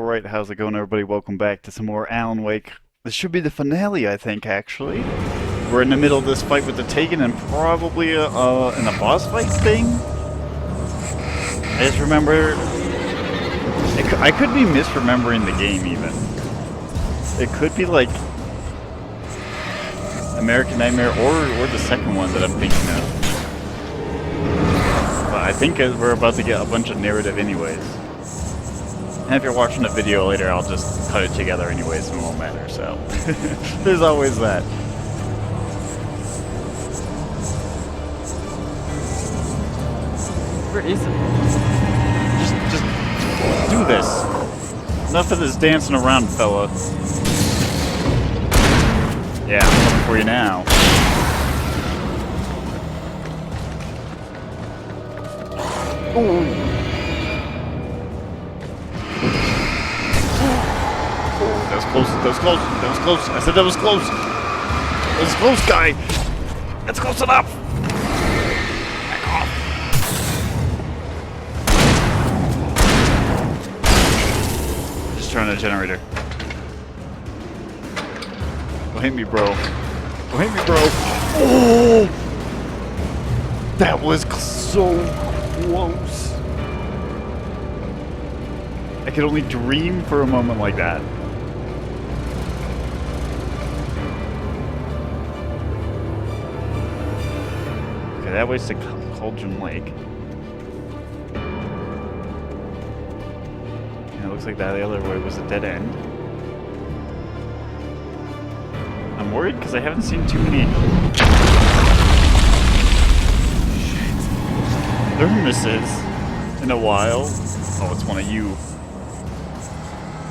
Alright, how's it going everybody? Welcome back to some more Alan Wake. This should be the finale, I think, actually. We're in the middle of this fight with the Taken and probably in a boss fight thing? I just remember... I could be misremembering the game, even. It could be like... American Nightmare or the second one that I'm thinking of. But I think we're about to get a bunch of narrative anyways. And if you're watching the video later, I'll just cut it together anyways, so it won't matter, so... There's always that. Where is it? Just do this. Enough of this dancing around, fella. Yeah, I'm coming for you now. Ooh. That was close, that was close, that was close. I said that was close. That was close, guy. That's close enough. Back off. Just turn the generator. Don't hit me, bro. Don't hit me, bro. Oh! That was so close. I could only dream for a moment like that. Okay, that way's to Cauldron Lake. And it looks like that the other way was a dead end. I'm worried because I haven't seen too many thermoses in a while. Oh, it's one of you.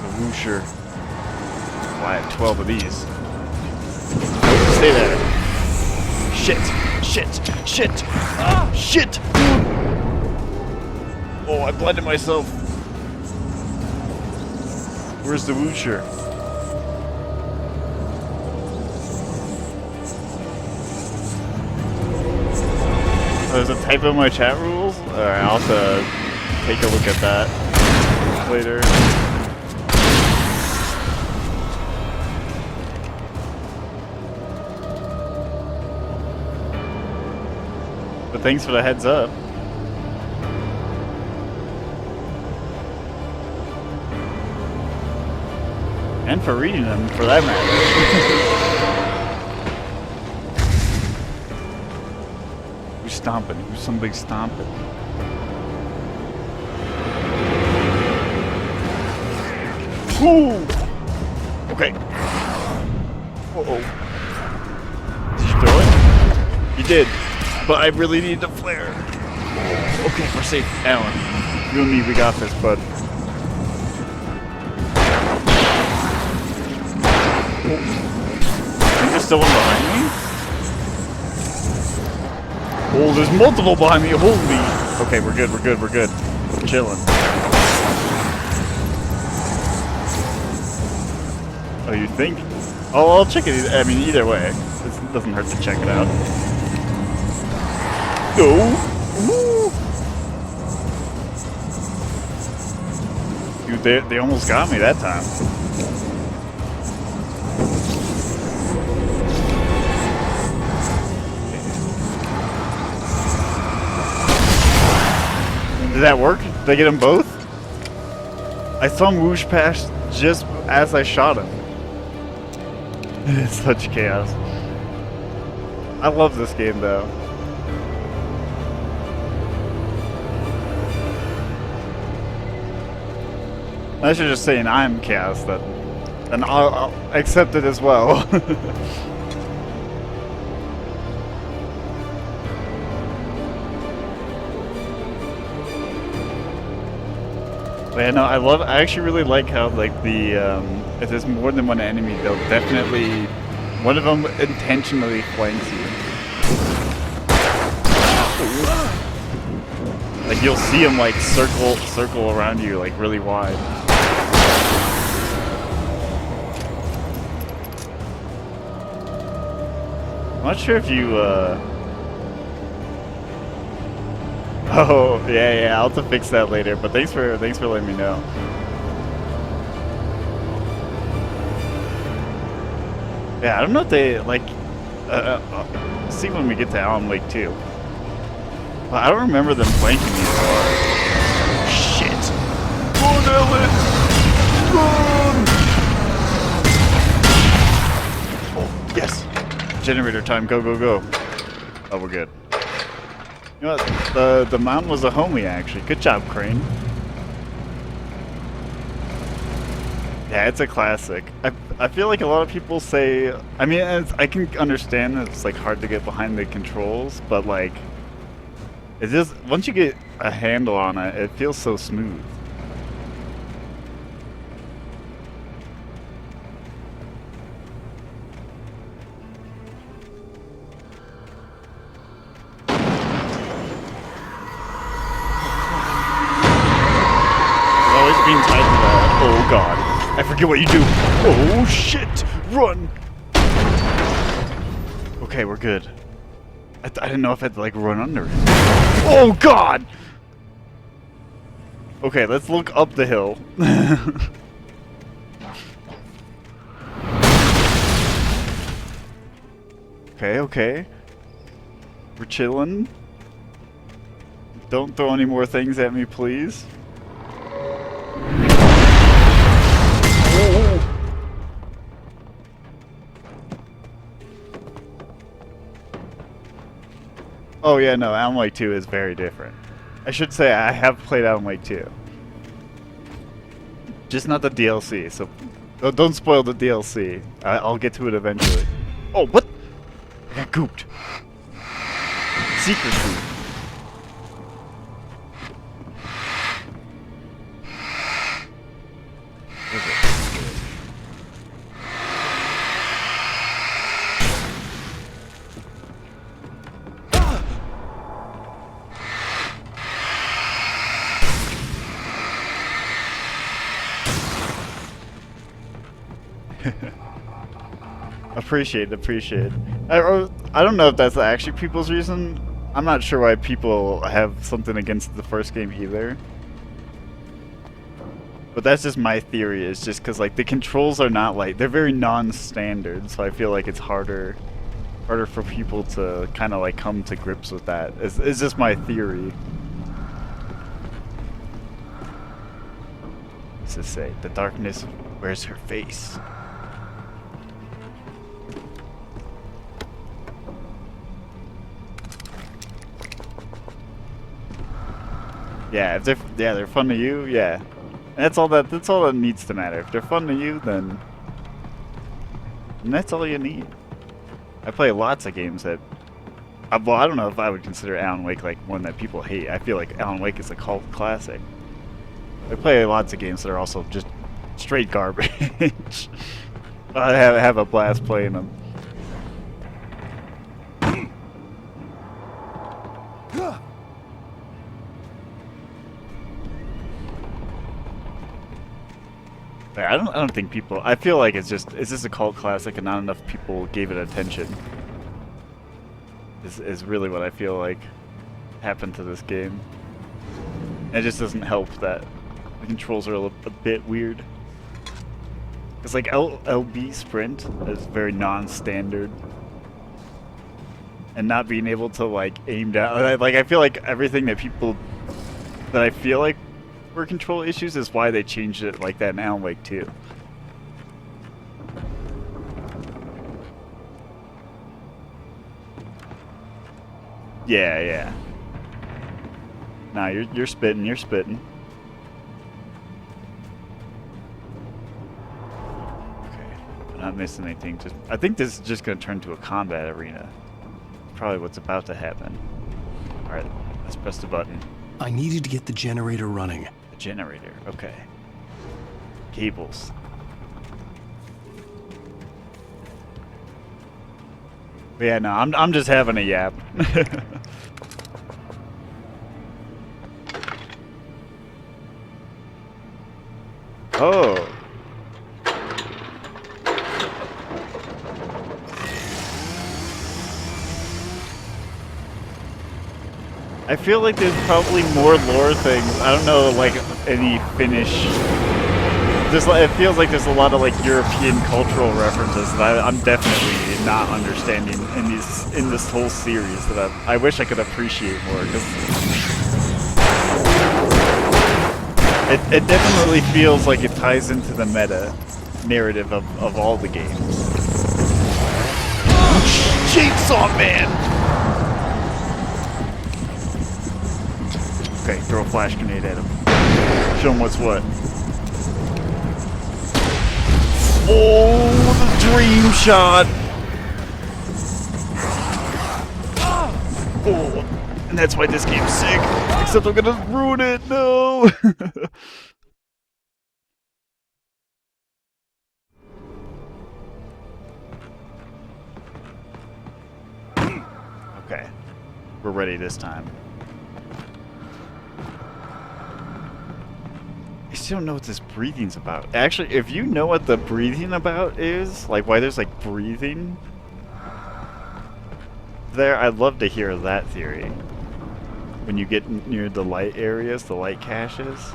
The Woosher. Oh, I have 12 of these. Stay there. Shit! Shit! Shit! Ah! Shit! Oh, I blinded myself. Where's the Woosher? There's a typo in my chat rules? Alright, I'll have to take a look at that later. But thanks for the heads up. And for reading them, for that matter. Who's stomping? Who's somebody stomping? Ooh! Okay. Uh-oh. Did you throw it? You did. But I really need the flare. Okay, we're safe. Alan, you and me, we got this, bud. I think there's still one behind me? Oh, there's multiple behind me. Holy. Okay, we're good, we're good, we're good. We're chilling. Oh, you think? Oh, I'll check it. I mean, either way. It doesn't hurt to check it out. No. Woo. Dude, they almost got me that time. Did that work? Did I get them both? I saw him whoosh past just as I shot him. It's such chaos. I love this game though. I should just say I'm chaos then. And I'll accept it as well. Yeah, no, I actually really like how, like, if there's more than one enemy, they'll definitely, one of them intentionally flanks you. Like, you'll see them, like, circle around you, like, really wide. I'm not sure if you, Oh, yeah, I'll have to fix that later, but thanks for letting me know. Yeah, I don't know if they, like, see when we get to Alan Wake 2. But I don't remember them flanking me at all. Shit! Run, Ellen! Run! Oh, yes! Generator time, go, go, go. Oh, we're good. You know what? The mountain was a homie, actually. Good job, Crane. Yeah, it's a classic. I feel like a lot of people say... I mean, I can understand that it's, like, hard to get behind the controls, but, like... It just... Once you get a handle on it, it feels so smooth. Always being tied to that. Oh, God. I forget what you do. Oh, shit! Run! Okay, we're good. I didn't know if I had to, like, run under it. Oh, God! Okay, let's look up the hill. Okay, okay. We're chilling. Don't throw any more things at me, please. Oh yeah, no, Alan Wake 2 is very different. I should say I have played Alan Wake 2. Just not the DLC, so don't spoil the DLC. I'll get to it eventually. Oh, what? I got gooped. Secret goop. Where is it? Appreciate. I don't know if that's actually people's reason. I'm not sure why people have something against the first game either. But that's just my theory, is just because, like, the controls are not, like, they're very non-standard, so I feel like it's harder for people to kind of, like, come to grips with that. It's just my theory. What's this say? The darkness wears her face. Yeah, if they're fun to you, yeah. That's all that needs to matter. If they're fun to you, then that's all you need. I play lots of games that well, I don't know if I would consider Alan Wake like one that people hate. I feel like Alan Wake is a cult classic. I play lots of games that are also just straight garbage. I have a blast playing them. I don't think people. I feel like it's just a cult classic, and not enough people gave it attention. Is really what I feel like happened to this game. It just doesn't help that the controls are a bit weird. It's like LB Sprint is very non-standard, and not being able to like aim down. Like I feel like everything that I feel like were control issues is why they changed it like that in Alan Wake 2. Yeah. Nah, you're spitting. Okay, I'm not missing anything. I think this is just gonna turn to a combat arena. Probably what's about to happen. All right, let's press the button. I needed to get the generator running. The generator, okay. Cables. But yeah, no, I'm just having a yap. Oh. I feel like there's probably more lore things. I don't know, like, any finish it feels like there's a lot of like European cultural references that I'm definitely not understanding in this whole series that I wish I could appreciate more, because it definitely feels like it ties into the meta narrative of all the games. Chainsaw Man! Okay, throw a flash grenade at him. Show him what's what. Oh, the dream shot! Oh, and that's why this game's sick. Except I'm gonna ruin it, no! Okay, we're ready this time. I still don't know what this breathing's about. Actually, if you know what the breathing about is, like why there's like breathing there, I'd love to hear that theory. When you get near the light areas, the light caches.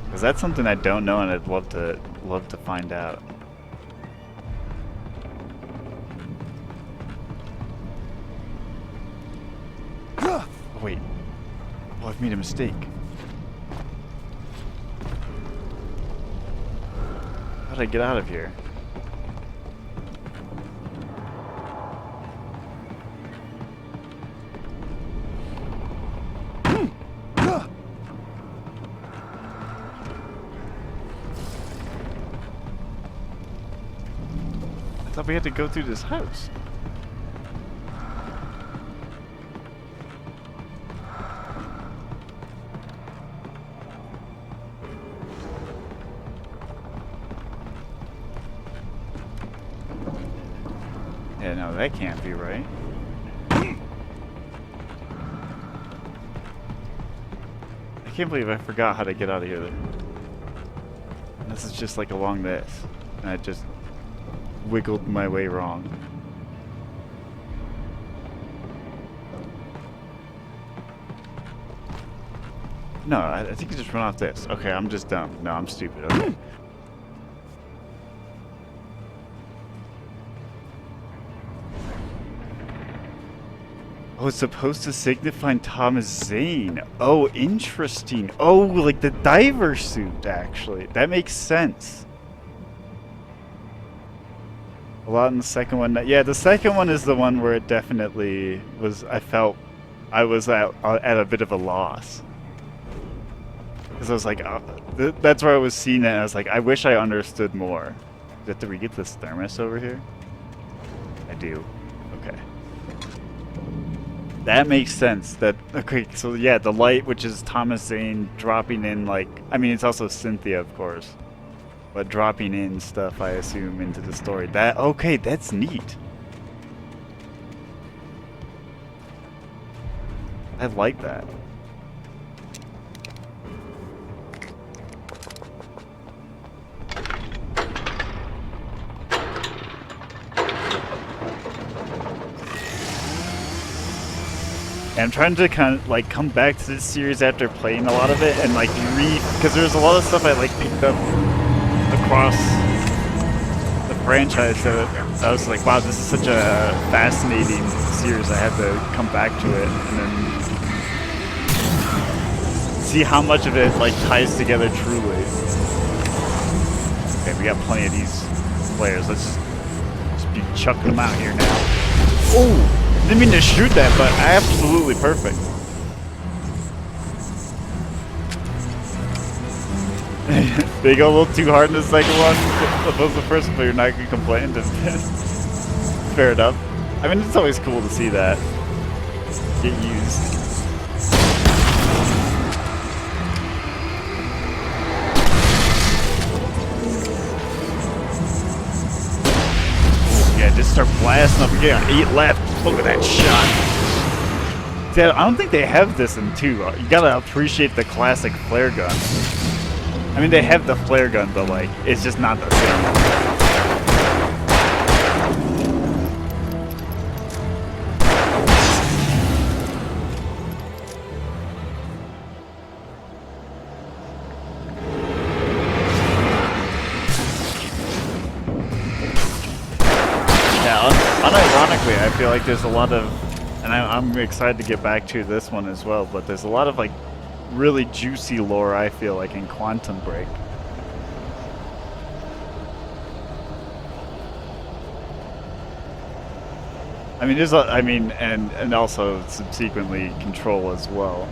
Because that's something I don't know and I'd love to find out. Oh, wait. Oh, I've made a mistake. How did I get out of here? I thought we had to go through this house. Yeah, no, that can't be right. I can't believe I forgot how to get out of here. This is just like along this. And I just wiggled my way wrong. No, I think you just run off this. Okay, I'm just dumb. No, I'm stupid. Okay. Oh, it's supposed to signify Thomas Zane. Oh, interesting. Oh, like the diver suit, actually. That makes sense. A lot in the second one. Yeah, the second one is the one where it definitely was, I felt I was at a bit of a loss. Because I was like, that's where I was seeing it, and I was like, I wish I understood more. Did we get this thermos over here? I do. Okay. That makes sense. Okay, so yeah, the light, which is Thomas Zane dropping in, like, I mean, it's also Cynthia, of course, but dropping in stuff, I assume, into the story. Okay, that's neat. I like that. And I'm trying to kind of like come back to this series after playing a lot of it and like because there's a lot of stuff I like picked up across the franchise that I was like, wow, this is such a fascinating series. I had to come back to it and then see how much of it like ties together truly. Okay, we got plenty of these players. Let's just be chucking them out here now. Oh! Didn't mean to shoot that, but absolutely perfect. They go a little too hard in the second one. Opposed to the first one, but you're not going to complain. Fair enough. I mean, it's always cool to see that get used. Yeah, just start blasting up again. 8 left. Look at that shot. See, I don't think they have this in 2. You gotta appreciate the classic flare gun. I mean, they have the flare gun, but like, it's just not the same. feel like there's a lot of, and I'm excited to get back to this one as well, but there's a lot of like really juicy lore, I feel like, in Quantum Break. I mean, and also subsequently Control as well.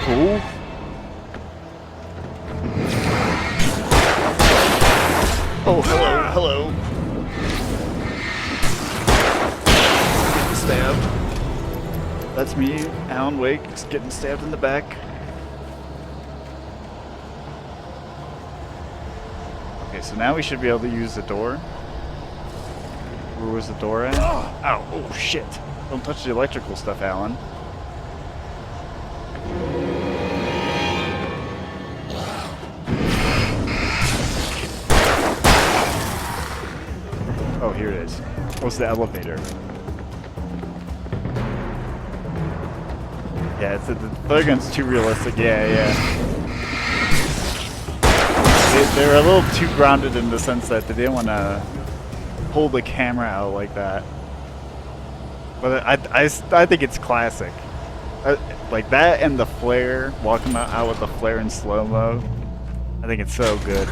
Cool. Oh, hello, hello. Stabbed. That's me, Alan Wake, just getting stabbed in the back. Okay, so now we should be able to use the door. Where was the door at? Ow, oh shit. Don't touch the electrical stuff, Alan. Oh, here it is. What's the elevator? Yeah, the flare gun's too realistic. Yeah. They're a little too grounded in the sense that they didn't want to pull the camera out like that. But I think it's classic. Like that and the flare, walking out with the flare in slow-mo. I think it's so good.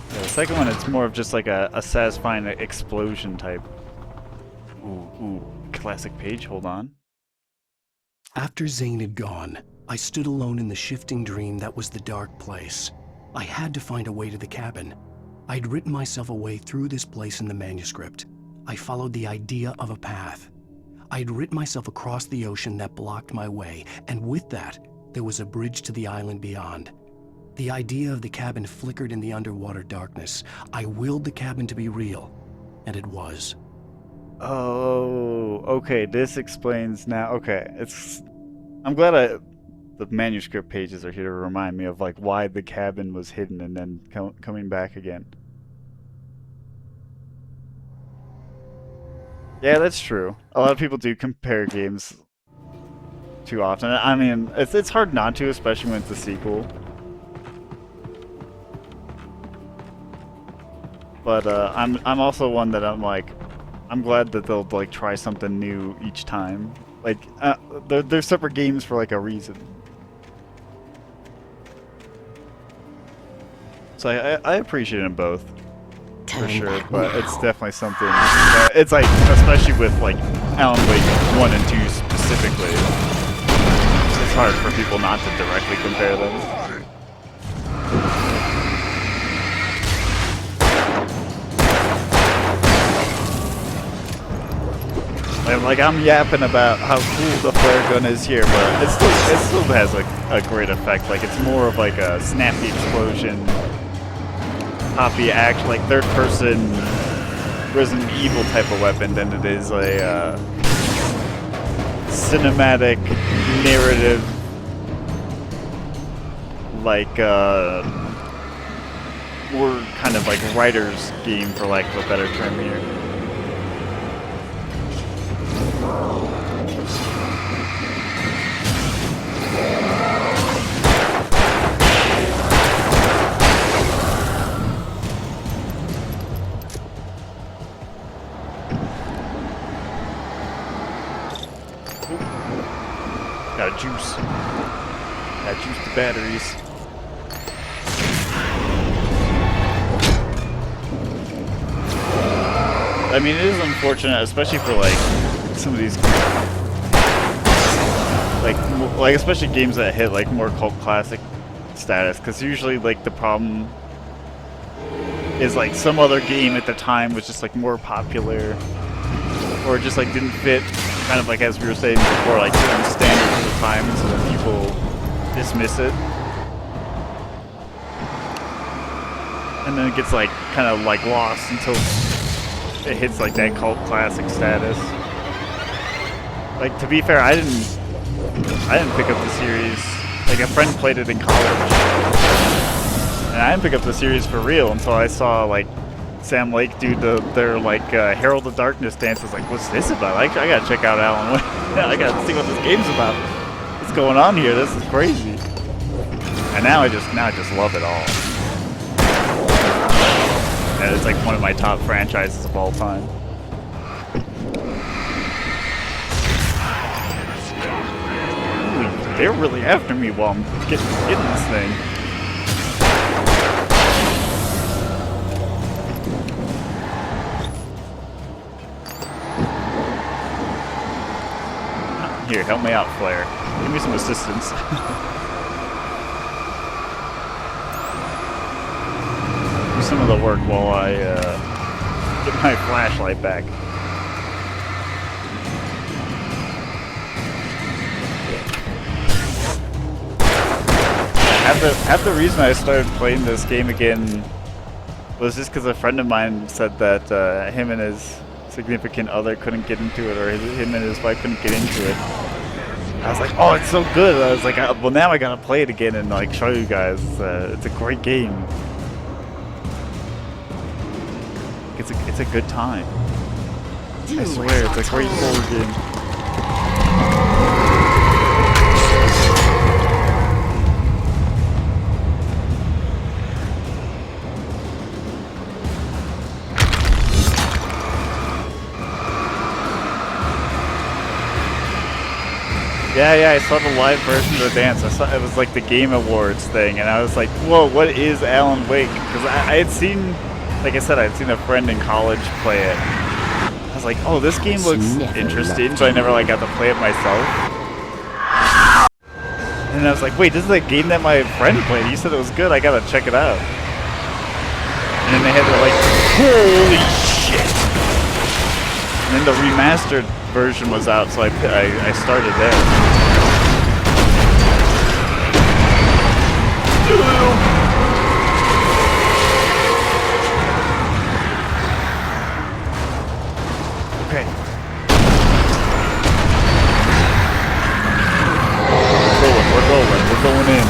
The second one, it's more of just like a satisfying explosion type. Ooh, classic page, hold on. After Zane had gone, I stood alone in the shifting dream that was the dark place. I had to find a way to the cabin. I'd written myself a way through this place in the manuscript. I followed the idea of a path. I'd written myself across the ocean that blocked my way, and with that, there was a bridge to the island beyond. The idea of the cabin flickered in the underwater darkness. I willed the cabin to be real, and it was. Oh, okay, this explains now. Okay, I'm glad the manuscript pages are here to remind me of like why the cabin was hidden and then coming back again. Yeah, that's true. A lot of people do compare games too often. I mean, it's hard not to, especially when it's a sequel. But I'm also one that I'm glad that they'll like try something new each time. Like they're separate games for like a reason. So I appreciate them both for sure, but it's definitely something. It's like, especially with like Alan Wake 1 and 2 specifically, it's hard for people not to directly compare them. Like I'm yapping about how cool the flare gun is here, but it still has like a great effect. Like it's more of like a snappy explosion, poppy action, like third person Resident Evil type of weapon than it is a cinematic narrative, like more kind of like writer's game, for lack of a better term here. Gotta juice. Gotta juice the batteries. I mean, it is unfortunate, especially for like some of these, like especially games that hit like more cult classic status, because usually like the problem is like some other game at the time was just like more popular, or just like didn't fit, kind of like as we were saying before, like certain standards at the time, so that people dismiss it, and then it gets like kind of like lost until it hits like that cult classic status. Like, to be fair, I didn't pick up the series. Like, a friend played it in college, And I didn't pick up the series for real until I saw like Sam Lake do their like Herald of Darkness dance. I was like, what's this about? I gotta check out Alan Wake. I gotta see what this game's about. What's going on here? This is crazy. And now I just love it all. And it's like one of my top franchises of all time. Ooh, they're really after me while I'm getting this thing. Here, help me out, Flair. Give me some assistance. Do some of the work while I get my flashlight back. Half the reason I started playing this game again was just because a friend of mine said that him and his significant other couldn't get into it, or him and his wife couldn't get into it. I was like, oh, it's so good. I was like, well, now I gotta play it again and like show you guys. It's a great game. It's a good time. I swear, it's a great horror game. Yeah, I saw the live version of the dance. I saw it was like the Game Awards thing, and I was like, whoa, what is Alan Wake? Because I had seen, like I said, I had seen a friend in college play it. I was like, oh, this game looks interesting, but I never like got to play it myself. And I was like, wait, this is a game that my friend played. He said it was good. I gotta check it out. And then they had to like, holy shit! And then the remastered version was out, so I started there. Okay. We're going in.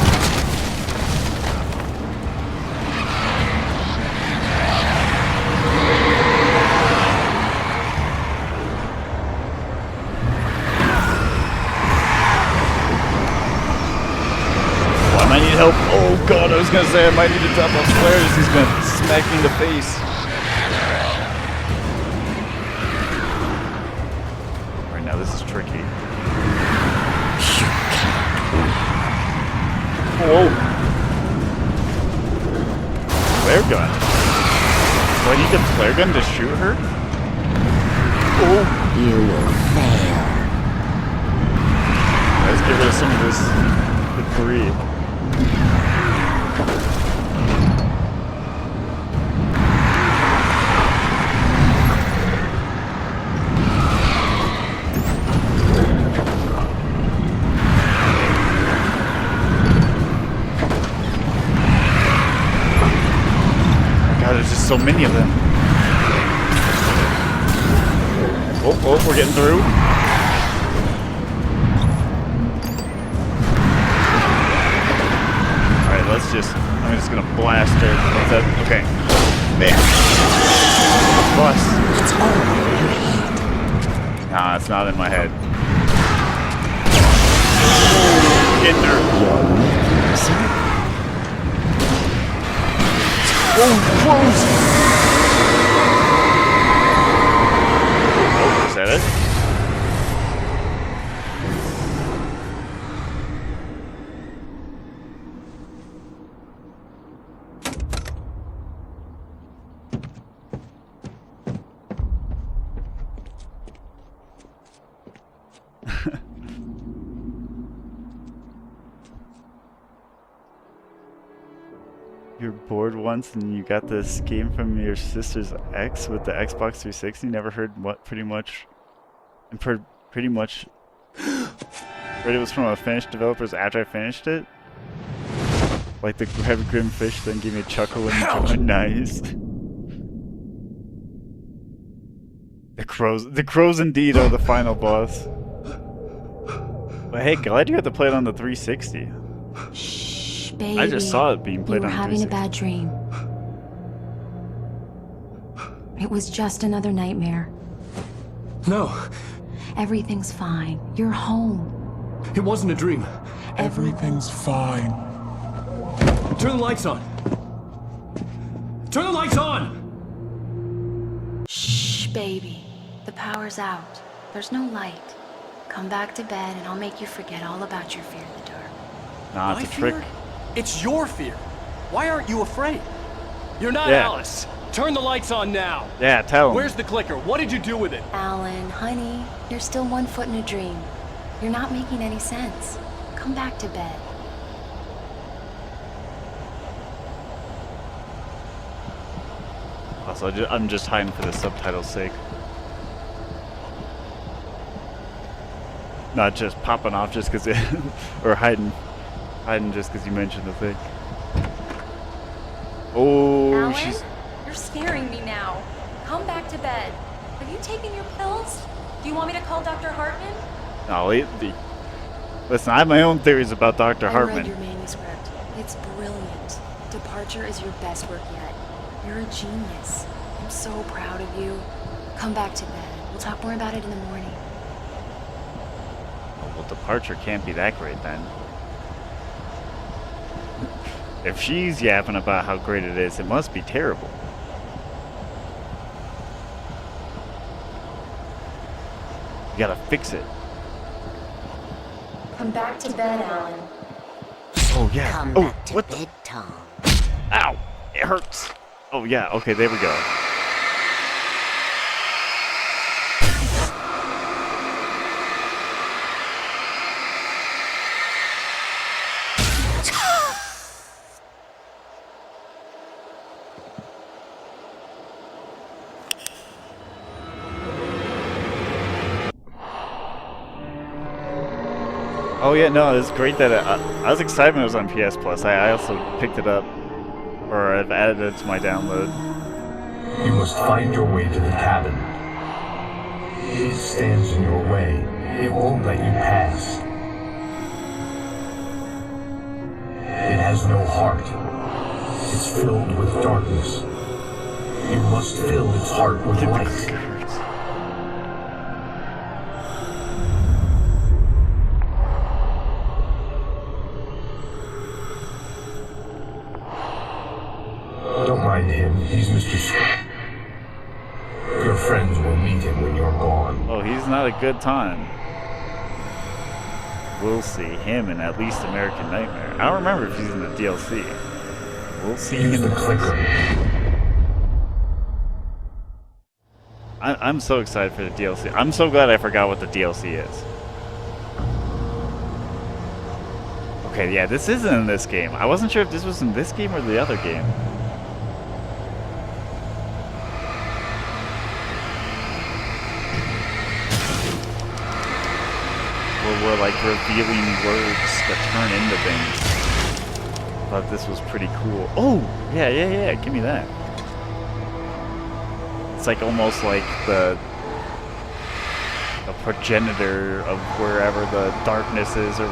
I might need help. Oh god, I was gonna say I might need to drop off flares. He's gonna smack me in the face. Alright, now this is tricky. Whoa! Flare gun. Do I need the flare gun to shoot her? Oh! You will fail. Let's get rid of some of this debris. There's just so many of them. Oh, we're getting through. Alright, I'm just gonna blast her. What's that? Okay. Bam. Bus. It's all in your head. Nah, it's not in my head. Getting her. Oh, close! Oh, is that it? You're bored once and you got this game from your sister's ex with the Xbox 360. Never heard what pretty much heard it was from a finished developer's after I finished it. Like the heavy grim fish then gave me a chuckle when you joined. Nice. The crows indeed are the final boss. But hey, glad you got to play it on the 360. Shh, Baby, I just saw it being you played were on having a 360. bad dream. It was just another nightmare. No, Everything's fine. You're home. it wasn't a dream. Everything's fine. Turn the lights on. Turn the lights on! Shh, baby. The power's out. There's no light. Come back to bed and I'll make you forget all about your fear of the dark. Nah, My it's a trick. fear? It's your fear. Why aren't you afraid? You're not Yeah. Alice. Turn the lights on now. Yeah, tell him. Where's the clicker? What did you do with it? Alan, honey, you're still 1 foot in a dream. You're not making any sense. Come back to bed. Also, I'm just hiding for the subtitle's sake. Not just popping off just because it... or hiding just because you mentioned the thing. Oh, Alan, she's... you're scaring me now. Come back to bed. Have you taken your pills? Do you want me to call Dr. Hartman? No, listen, I have my own theories about Dr. I read Hartman. your manuscript. It's brilliant. Departure is your best work yet. You're a genius. I'm so proud of you. Come back to bed. We'll talk more about it in the morning. Well, Departure can't be that great then. If she's yapping about how great it is, it must be terrible. You gotta fix it. Come back to bed, Alan. Oh yeah. Come Oh, back to what the? bed, Tom. Ow! It hurts. Oh yeah. Okay, there we go. Oh yeah, no, it's great that I was excited when it was on PS Plus. I also picked it up, or I've added it to my download. You must find your way to the cabin. It stands in your way. It won't let you pass. It has no heart. It's filled with darkness. You must fill its heart with light. Don't mind him. He's Mr. Scott. Your friends will meet him when you're gone. Oh, he's not a good time. We'll see him in at least American Nightmare. I don't remember if he's in the DLC. We'll see Use him. the clicker. I'm so excited for the DLC. I'm so glad I forgot what the DLC is. Okay, yeah, this isn't in this game. I wasn't sure if this was in this game or the other game. Where we're like revealing words that turn into things. Thought this was pretty cool. Oh, yeah, give me that. It's like almost like the progenitor of wherever the darkness is, or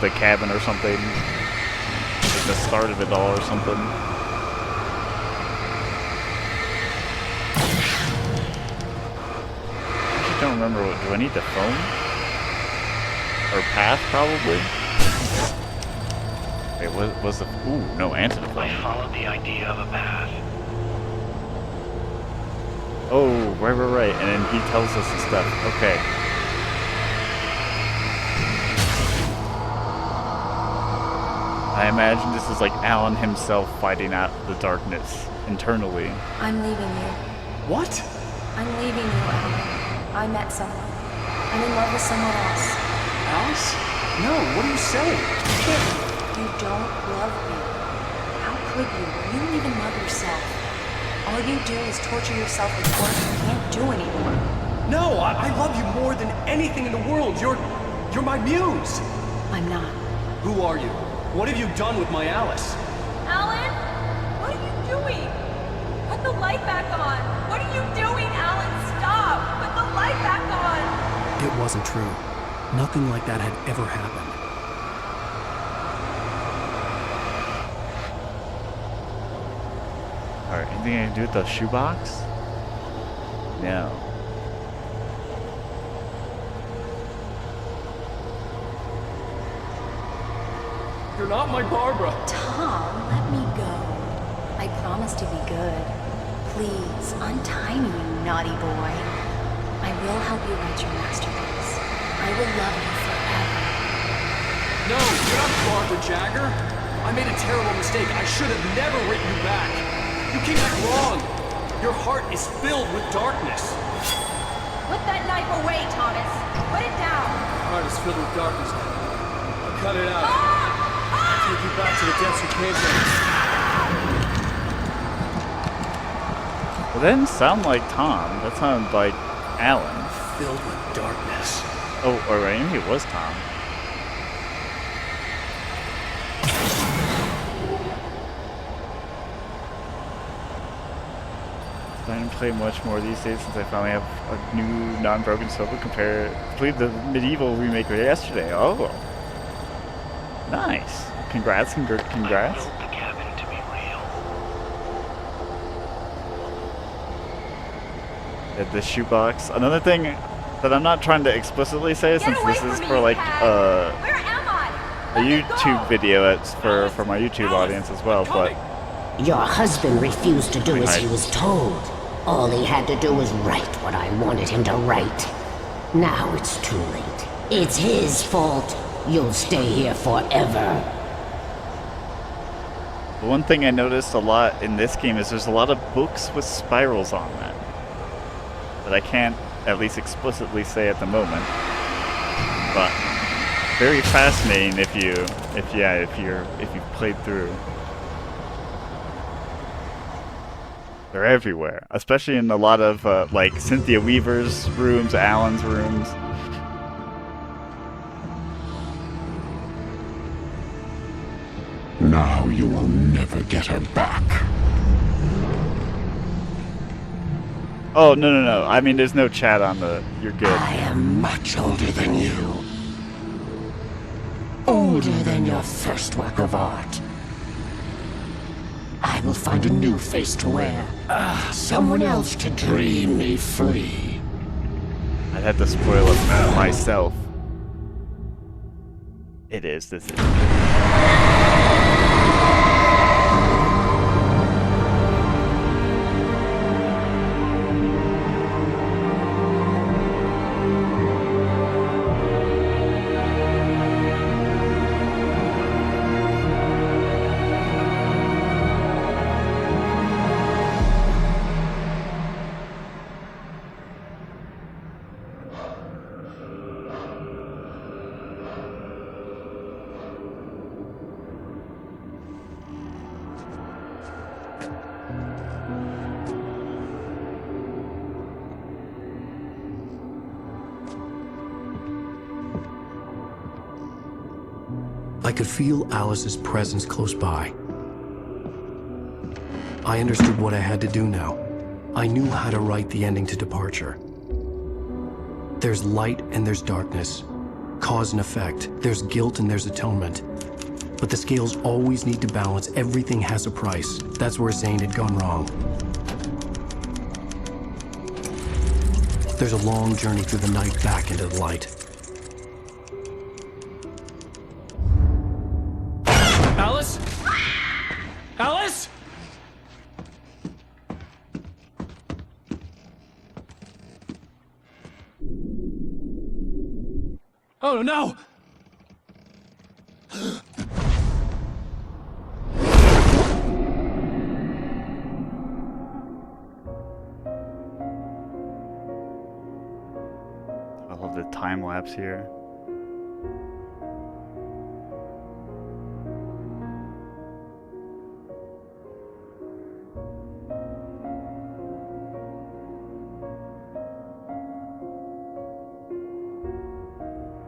the cabin or something. Like the start of it all or something. I just don't remember what. Do I need the phone? Or path, probably? Wait, what was the... Ooh, no, answer the phone. I followed the idea of a path. Oh, right. And then he tells us the stuff. Okay. I imagine this is like Alan himself fighting out the darkness internally. I'm leaving you. What? I'm leaving you, Alan. I met someone. I'm in love with someone else. Alice? No, what are you saying? You don't love me. How could you? You don't even love yourself. All you do is torture yourself with work you can't do anymore. No, I love you more than anything in the world. You're my muse. I'm not. Who are you? What have you done with my Alice? Alan? What are you doing? Put the light back on! What are you doing, Alan? Stop! Put the light back on! It wasn't true. Nothing like that had ever happened. Alright, anything I can do with the shoebox? No. You're not my Barbara. Tom, let me go. I promise to be good. Please, untie me, you naughty boy. I will help you write your masterpiece. I will love you forever. No, you're not Barbara Jagger. I made a terrible mistake. I should have never written you back. You came back wrong. Your heart is filled with darkness. Put that knife away, Thomas. Put it down. Heart is filled with darkness. I'll cut it out. Take you back to the depths you came from. Well, that didn't sound like Tom. That sounded like Alan. Filled with darkness. Oh, or maybe it was Tom. I didn't play much more these days since I finally have a new non-broken sofa compared to the medieval remake yesterday. Oh, nice! Congrats, congrats. I built the cabin to be real. The shoebox. Another thing that I'm not trying to explicitly say, Get since away this from is me, for like Pat. Where am I? a Let me YouTube go. video. It's for my YouTube audience as well, but. Your husband refused to do as he Right. was told. All he had to do was write what I wanted him to write. Now it's too late. It's his fault. You'll stay here forever. The one thing I noticed a lot in this game is there's a lot of books with spirals on them that I can't at least explicitly say at the moment. But very fascinating if you've played through. They're everywhere, especially in a lot of like Cynthia Weaver's rooms, Alan's rooms. Now you will never get her back. Oh, no. I mean, there's no chat on the... You're good. I am much older than you. Older than your first work of art. I will find a new face to wear. Someone else to dream me free. I'd have to spoil it myself. It is. This is... I could feel Alice's presence close by. I understood what I had to do now. I knew how to write the ending to Departure. There's light and there's darkness. Cause and effect. There's guilt and there's atonement. But the scales always need to balance. Everything has a price. That's where Zane had gone wrong. There's a long journey through the night back into the light. Alice? Alice? Oh no! I love the time lapse here.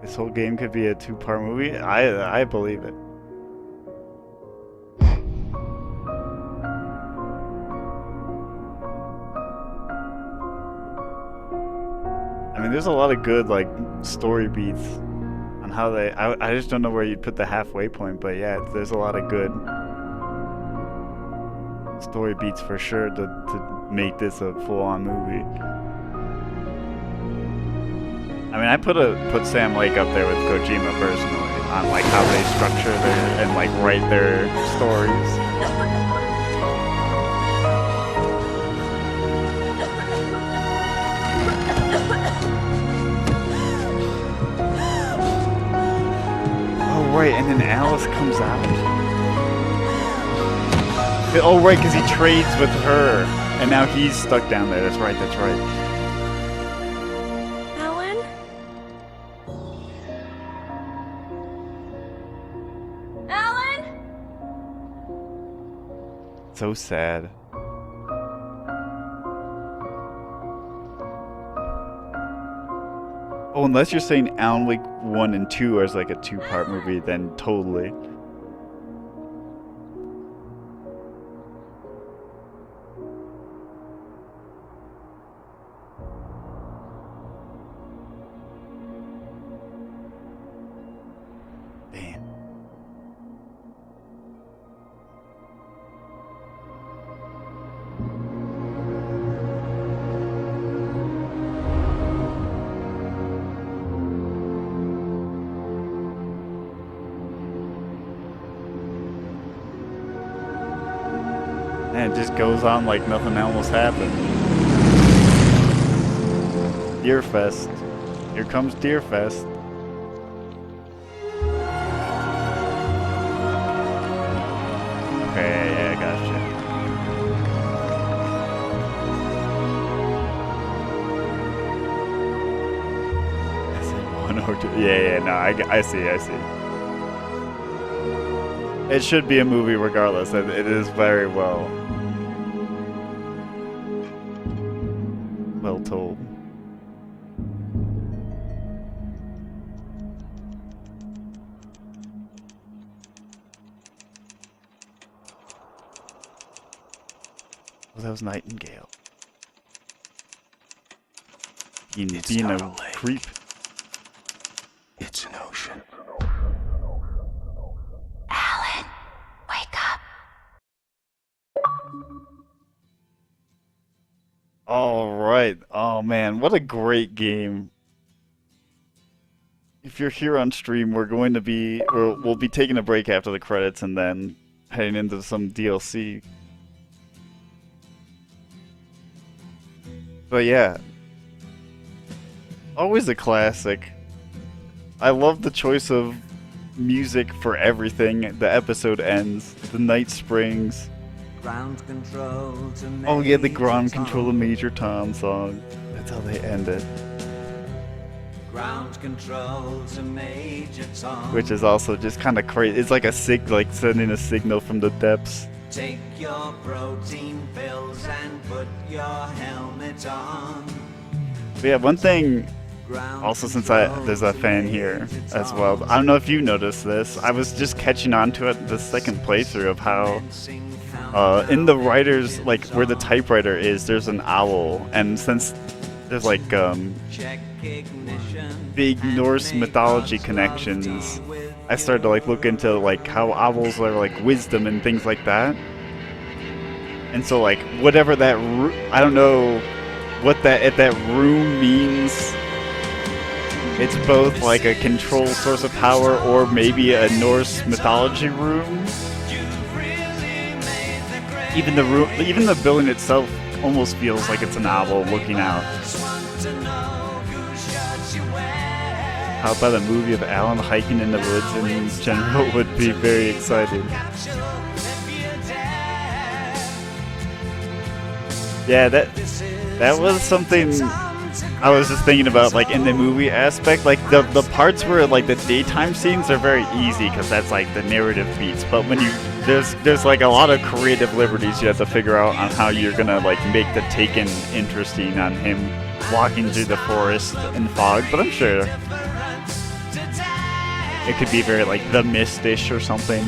This whole game could be a two-part movie. I believe it. I mean, there's a lot of good like story beats on how they. I just don't know where you'd put the halfway point, but yeah, there's a lot of good story beats for sure to make this a full-on movie. I mean, I put Sam Lake up there with Kojima personally on like how they structure their and like write their stories. Oh right, and then Alice comes out. Oh right, because he trades with her, and now he's stuck down there. That's right. That's right. Alan? Alan? So sad. Oh, unless you're saying Alan Wake 1 and 2 as like a two-part movie, then totally. Damn. And it just goes on like nothing else happened. Deerfest. Here comes Deerfest. Okay, yeah, I gotcha. I said 1 or 2. Yeah, no, I see. It should be a movie regardless. It is very well told. Oh, that was Nightingale. Being a creep. It's an ocean. Alan, wake up. All right. Oh man, what a great game. If you're here on stream, we'll be taking a break after the credits and then heading into some DLC. But yeah, always a classic. I love the choice of music for everything. The episode ends, the night springs. Ground control to Oh yeah, the Major ground control of Tom. Major Tom song. That's how they end it. Ground control to Major Tom. Which is also just kind of crazy. It's like like sending a signal from the depths. Take your protein pills and put your helmet on. But yeah, one thing. Ground Also, since control there's a to fan here Major as Tom. well. I don't know if you noticed this. I was just catching on to it the second playthrough of how in the writers, like where the typewriter is, there's an owl, and since there's like Check ignition big and Norse make mythology God's connections, love with I started to like look into like how owls are like wisdom and things like that. And so like whatever that I don't know what that room means. It's both like a control source of power or maybe a Norse mythology room. Even the building itself almost feels like it's an owl looking out. How about a movie of Alan hiking in the woods in general would be very exciting. Yeah, that was something I was just thinking about, like in the movie aspect. Like the parts where like the daytime scenes are very easy because that's like the narrative beats. But when there's like a lot of creative liberties you have to figure out on how you're gonna like make the Taken interesting on him walking through the forest in fog. But I'm sure it could be very like The Mist-ish or something.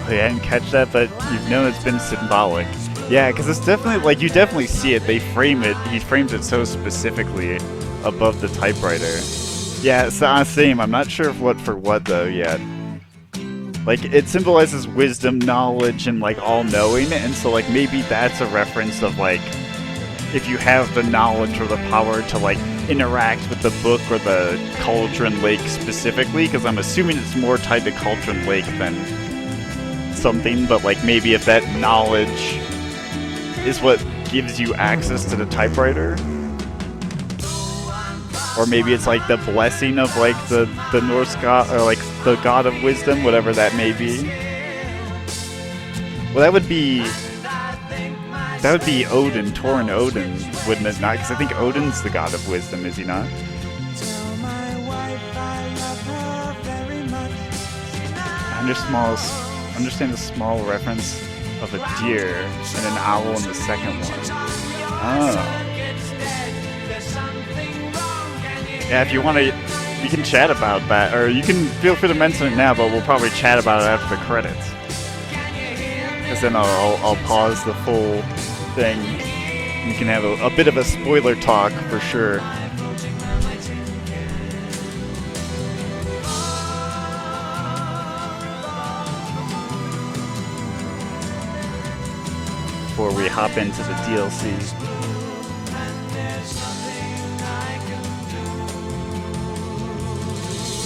Oh, yeah, I didn't catch that, but you've known it's been symbolic. Yeah, because it's definitely, like, you definitely see it. They frame it, he frames it so specifically above the typewriter. Yeah, it's same. I'm not sure what for what, though, yet. Like, it symbolizes wisdom, knowledge, and, like, all-knowing, and so, like, maybe that's a reference of, like, if you have the knowledge or the power to, like, interact with the book or the Cauldron Lake specifically, because I'm assuming it's more tied to Cauldron Lake than something, but, like, maybe if that knowledge is what gives you access to the typewriter. Or maybe it's like the blessing of like the Norse god, or like the god of wisdom, whatever that may be. Well, that would be Odin, Thorin Odin, wouldn't it not? Because I think Odin's the god of wisdom, is he not? I understand the small reference of a deer and an owl in the second one. Oh. Yeah, if you want to, you can chat about that, or you can feel free to mention it now, but we'll probably chat about it after the credits. Because then I'll pause the full thing. You can have a bit of a spoiler talk for sure. Before we hop into the DLC.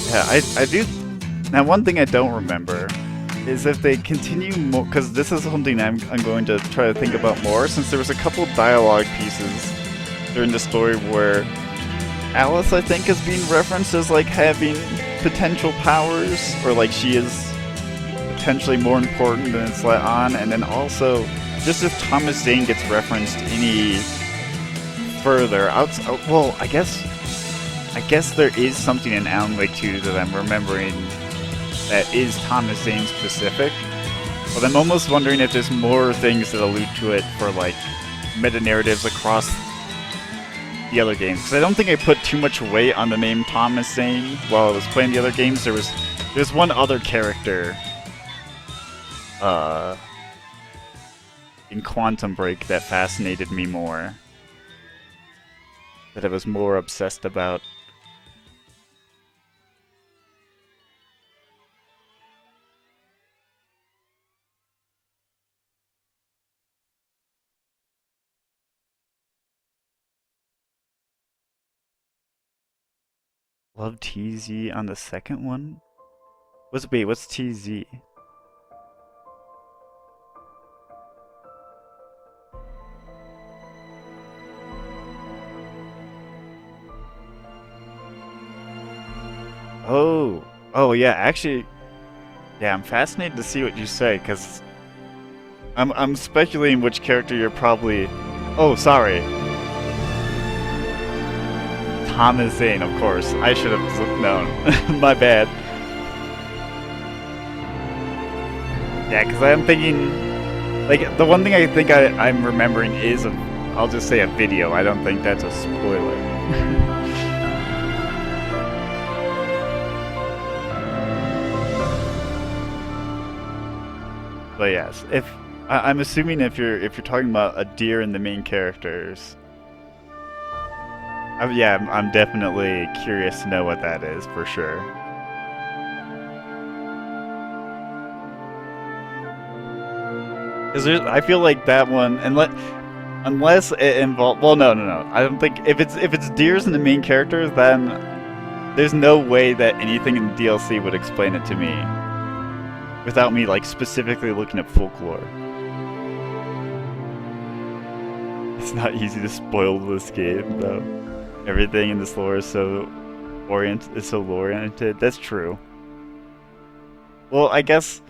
Yeah, I do. Now, one thing I don't remember is if they continue more, because this is something I'm going to try to think about more, since there was a couple dialogue pieces during the story where Alice, I think, is being referenced as like having potential powers, or like she is potentially more important than it's let on, and then also just if Thomas Zane gets referenced any further, well, I guess there is something in Alan Wake 2 that I'm remembering that is Thomas Zane specific, but I'm almost wondering if there's more things that allude to it for like meta-narratives across the other games. Because I don't think I put too much weight on the name Thomas Zane while I was playing the other games. There's one other character in Quantum Break that fascinated me more, that I was more obsessed about. Love TZ on the second one? What's TZ? Oh yeah, actually, yeah, I'm fascinated to see what you say, because I'm speculating which character you're probably... Oh, sorry. Thomas Zane, of course. I should have known. My bad. Yeah, because I am thinking... Like, the one thing I think I'm remembering is, I'll just say a video. I don't think that's a spoiler. But yes, I'm assuming if you're talking about a deer in the main characters, yeah, I'm definitely curious to know what that is for sure. Because I feel like that one, unless it involves, well, no, I don't think if it's deers in the main characters, then there's no way that anything in the DLC would explain it to me without me like specifically looking at folklore. It's not easy to spoil this game though. Everything in this lore is so lore-oriented. That's true. Well, I guess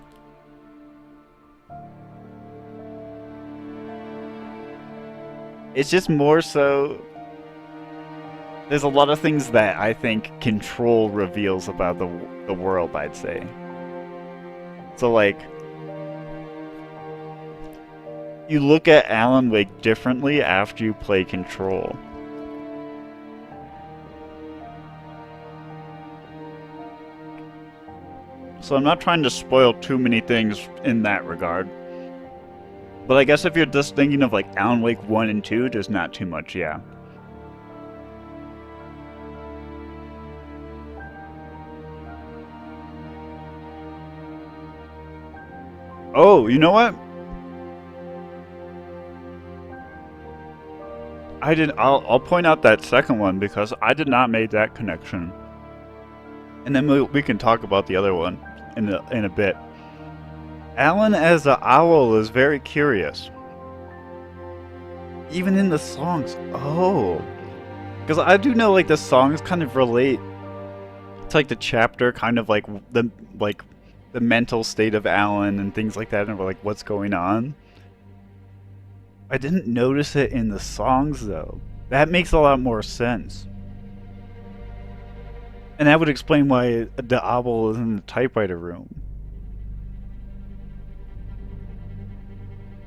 it's just more so there's a lot of things that I think Control reveals about the world, I'd say. So like, you look at Alan Wake differently after you play Control. So I'm not trying to spoil too many things in that regard. But I guess if you're just thinking of like Alan Wake 1 and 2, there's not too much, yeah. Oh, you know what? I'll point out that second one because I did not make that connection. And then we can talk about the other one in a bit. Alan as an owl is very curious. Even in the songs. Oh. Because I do know like the songs kind of relate to like the chapter, kind of like the mental state of Alan and things like that, and like what's going on. I didn't notice it in the songs though. That makes a lot more sense. And that would explain why the owl is in the typewriter room.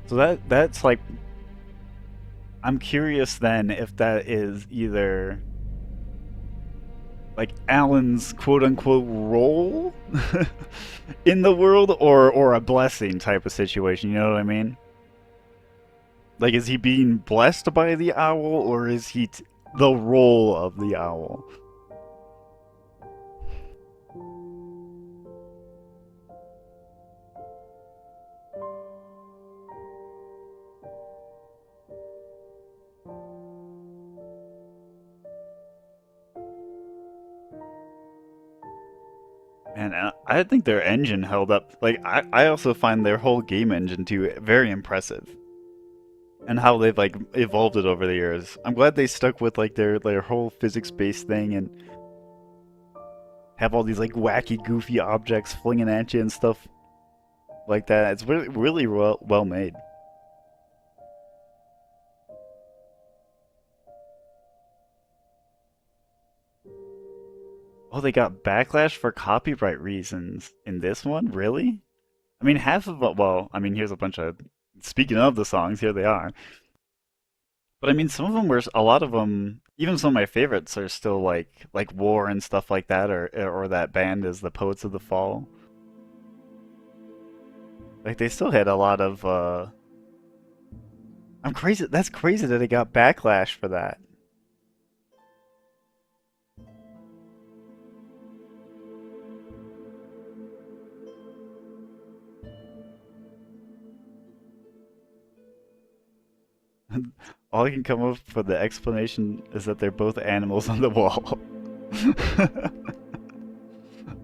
So that's like, I'm curious then if that is either like Alan's quote-unquote role in the world or a blessing type of situation, you know what I mean? Like, is he being blessed by the owl, or is he the role of the owl? And I think their engine held up. Like, I also find their whole game engine too very impressive. And how they've like evolved it over the years. I'm glad they stuck with like their whole physics-based thing and have all these like wacky, goofy objects flinging at you and stuff like that. It's really well made. Oh, they got backlash for copyright reasons in this one? Really? I mean, half of it, well, I mean, here's a bunch of, speaking of the songs, here they are. But I mean, some of them were, a lot of them, even some of my favorites are still like War and stuff like that, or that band is the Poets of the Fall. Like, they still had a lot of, I'm crazy, that's crazy that they got backlash for that. All I can come up for the explanation is that they're both animals on the wall.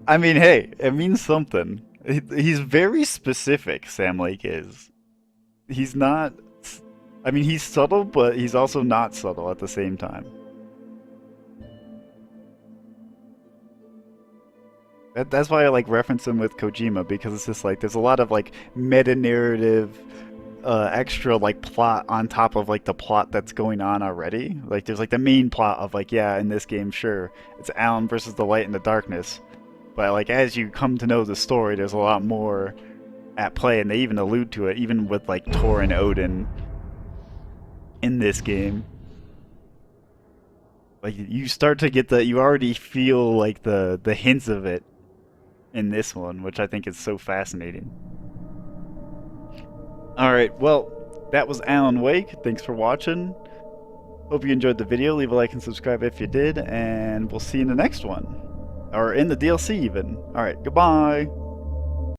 I mean, hey, it means something. He's very specific, Sam Lake is. He's not... I mean, he's subtle, but he's also not subtle at the same time. That's why I like reference him with Kojima, because it's just like, there's a lot of like meta-narrative extra like plot on top of like the plot that's going on already. Like there's like the main plot of like, yeah, in this game, sure, it's Alan versus the light and the darkness, but like as you come to know the story, there's a lot more at play, and they even allude to it even with like Thor and Odin in this game. Like you start to get you already feel like the hints of it in this one, which I think is so fascinating. Alright, well, that was Alan Wake. Thanks for watching. Hope you enjoyed the video. Leave a like and subscribe if you did, and we'll see you in the next one. Or in the DLC even. Alright, goodbye!